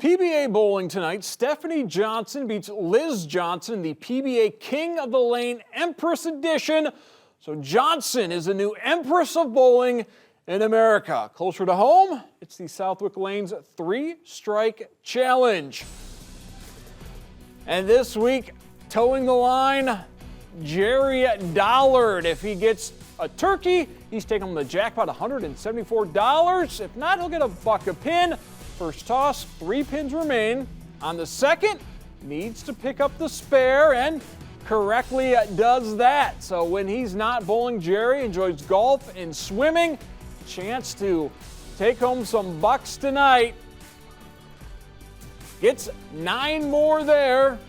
PBA bowling tonight. Stephanie Johnson beats Liz Johnson in the PBA King of the Lane Empress Edition. So Johnson is the new Empress of bowling in America. Closer to home, it's the Southwyck Lanes 3-Strike Challenge. And this week, towing the line, Jerry Dollard. If he gets a turkey, he's taking home the jackpot, $174. If not, he'll get a buck a pin. First toss, 3 pins remain. On the second, needs to pick up the spare and correctly does that. So when he's not bowling, Jerry enjoys golf and swimming. Chance to take home some bucks tonight. Gets 9 more there.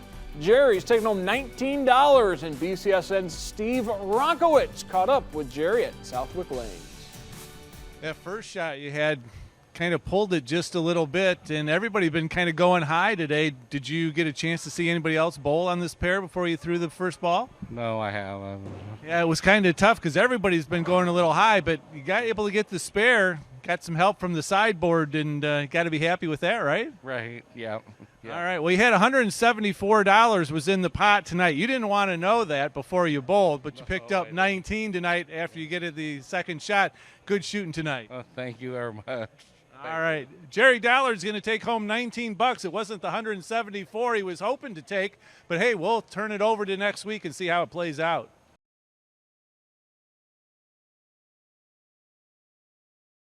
Jerry's taking home $19, and BCSN's Steve Ronkowitz caught up with Jerry at Southwyck Lanes. That first shot you had kind of pulled it just a little bit, and everybody's been kind of going high today. Did you get a chance to see anybody else bowl on this pair before you threw the first ball? No, I haven't. Yeah, it was kind of tough because everybody's been going a little high, but you got able to get the spare, got some help from the sideboard, and got to be happy with that, right? Right, yeah. All right, well, you had $174 was in the pot tonight. You didn't want to know that before you bowled, but you picked up 19 tonight after you get the second shot. Good shooting tonight. Thank you very much. All right, Jerry Dollard's going to take home 19 bucks. It wasn't the 174 he was hoping to take, but hey, we'll turn it over to next week and see how it plays out.